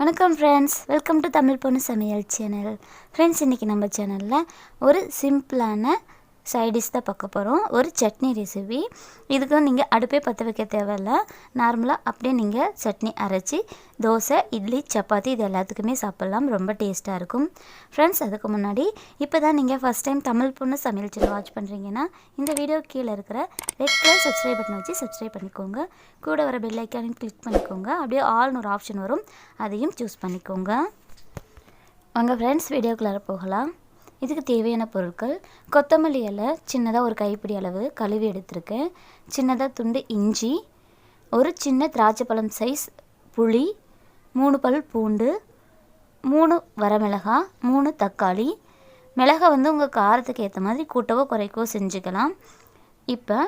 வணக்கம் friends, welcome to Tamil பொண்ணு சமையல் சேனல். ஃப்ரெண்ட்ஸ், இன்றைக்கி நம்ம சேனலில் ஒரு சிம்பிளான சைடிஷ் தான் பார்க்க போகிறோம். ஒரு சட்னி ரெசிபி. இதுக்கு நீங்கள் அடுப்பே பற்ற வைக்க தேவையில்லை. நார்மலாக அப்படியே நீங்கள் சட்னி அரைச்சி தோசை, இட்லி, சப்பாத்தி இது எல்லாத்துக்குமே சாப்பிட்லாம். ரொம்ப டேஸ்ட்டாக இருக்கும். ஃப்ரெண்ட்ஸ், அதுக்கு முன்னாடி இப்போ தான் நீங்கள் ஃபஸ்ட் டைம் தமிழ் பொண்ணு சமையல் சேனல் வாட்ச் பண்ணுறீங்கன்னா இந்த வீடியோ கீழே இருக்கிற ரெட் கலர் சப்ஸ்கிரைப் பட்டன் வச்சு சப்ஸ்கிரைப் பண்ணிக்கோங்க. கூட வர பெல் ஐக்கானையும் கிளிக் பண்ணிக்கோங்க. அப்படியே ஆல்னு ஒரு ஆப்ஷன் வரும், அதையும் சூஸ் பண்ணிக்கோங்க. வாங்க ஃப்ரெண்ட்ஸ், வீடியோக்குள்ளார போகலாம். இதுக்கு தேவையான பொருட்கள்: கொத்தமல்லி இலை சின்னதாக ஒரு கைப்பிடி அளவு கழுவி எடுத்திருக்கேன். சின்னதாக துண்டு இஞ்சி, ஒரு சின்ன திராட்சைப்பழம் சைஸ் புளி, 3 பல் பூண்டு, 3 வரமிளகாய், 3 தக்காளி. மிளகாய் உங்கள் காரத்துக்கு ஏற்ற மாதிரி கூட்டவோ குறைக்கவோ செஞ்சுக்கலாம். இப்போ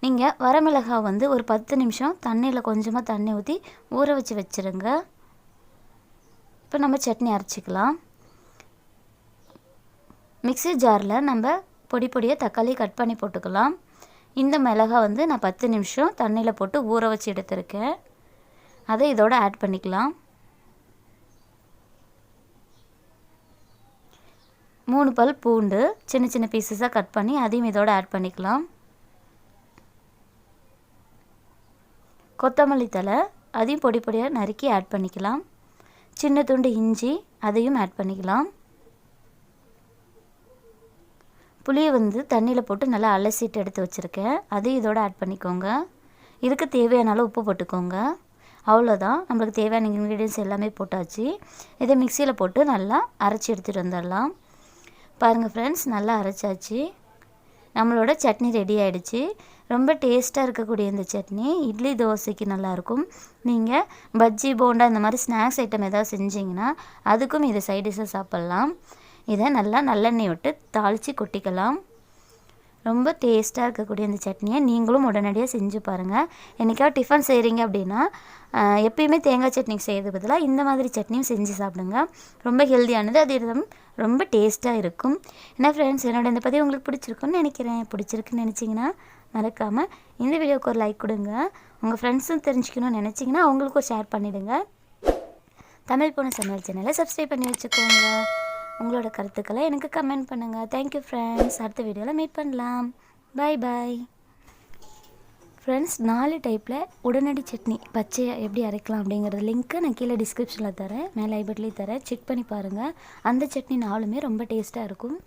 நீங்கள் வரமிளகாய் ஒரு 10 நிமிஷம் தண்ணியில் கொஞ்சமாக தண்ணி ஊற்றி ஊற வச்சு வச்சுருங்க. இப்போ நம்ம சட்னி அரைச்சிக்கலாம். மிக்ஸி ஜாரில் நம்ம பொடி பொடியாக தக்காளி கட் பண்ணி போட்டுக்கலாம். இந்த மிளகாய் நான் 10 நிமிஷம் தண்ணியில் போட்டு ஊற வச்சு எடுத்துருக்கேன். அதை இதோட ஆட் பண்ணிக்கலாம். 3 பல் பூண்டு சின்ன சின்ன பீசஸாக கட் பண்ணி அதையும் இதோட ஆட் பண்ணிக்கலாம். கொத்தமல்லி தழை அதையும் பொடி பொடியாக நறுக்கி ஆட் பண்ணிக்கலாம். சின்ன துண்டு இஞ்சி அதையும் ஆட் பண்ணிக்கலாம். புளியை தண்ணியில் போட்டு நல்லா அலசிட்டு எடுத்து வச்சுருக்கேன். அதையும் இதோட ஆட் பண்ணிக்கோங்க. இதுக்கு தேவையான அளவு உப்பு போட்டுக்கோங்க. அவ்வளோதான், நம்மளுக்கு தேவையான இன்க்ரீடியன்ஸ் எல்லாமே போட்டாச்சு. இதை மிக்சியில் போட்டு நல்லா அரைச்சி எடுத்துகிட்டு வந்துடலாம். பாருங்கள் ஃப்ரெண்ட்ஸ், நல்லா அரைச்சாச்சு. நம்மளோட சட்னி ரெடி ஆகிடுச்சு. ரொம்ப டேஸ்ட்டாக இருக்கக்கூடிய இந்த சட்னி இட்லி தோசைக்கு நல்லாயிருக்கும். நீங்கள் பஜ்ஜி, போண்டா இந்த மாதிரி ஸ்நாக்ஸ் ஐட்டம் ஏதாவது செஞ்சிங்கன்னா அதுக்கும் இதை சைட் டிஷ்ஷாக சாப்பிட்லாம். இதை நல்லா நல்லெண்ணெய் விட்டு தாளித்து கொட்டிக்கலாம். ரொம்ப டேஸ்ட்டாக இருக்கக்கூடிய இந்த சட்னியை நீங்களும் உடனடியாக செஞ்சு பாருங்கள். என்றைக்காவது டிஃபன் செய்கிறீங்க அப்படின்னா எப்பயுமே தேங்காய் சட்னி செய்கிறது பதிலாக இந்த மாதிரி சட்னியும் செஞ்சு சாப்பிடுங்க. ரொம்ப ஹெல்த்தியானது, அது ரொம்ப டேஸ்ட்டாக இருக்கும். ஏன்னா ஃப்ரெண்ட்ஸ், என்னோட இந்த பதிவு உங்களுக்கு பிடிச்சிருக்குன்னு நினைக்கிறேன். பிடிச்சிருக்குன்னு நினச்சிங்கன்னா மறக்காமல் இந்த வீடியோவுக்கு ஒரு லைக் கொடுங்க. உங்கள் ஃப்ரெண்ட்ஸும் தெரிஞ்சுக்கணும்னு நினச்சிங்கன்னா அவங்களுக்கும் ஷேர் பண்ணிவிடுங்க. தமிழ் பொண்ணு சமையல் சேனலை சப்ஸ்கிரைப் பண்ணி வச்சுக்கோங்க. உங்களோட கருத்துக்களை எனக்கு கமெண்ட் பண்ணுங்கள். Thank you friends. அடுத்த வீடியோவில் மீட் பண்ணலாம். பாய் பாய். ஃப்ரெண்ட்ஸ், 4 டைப்பில் உடனடி சட்னி பச்சையாக எப்படி அரைக்கலாம் அப்படிங்கிறது லிங்க்கு நான் கீழே டிஸ்கிரிப்ஷனில் தரேன், மேலே ஐ பட்லேயும் தரேன். செக் பண்ணி பாருங்கள். அந்த சட்னி 4மே ரொம்ப டேஸ்ட்டாக இருக்கும்.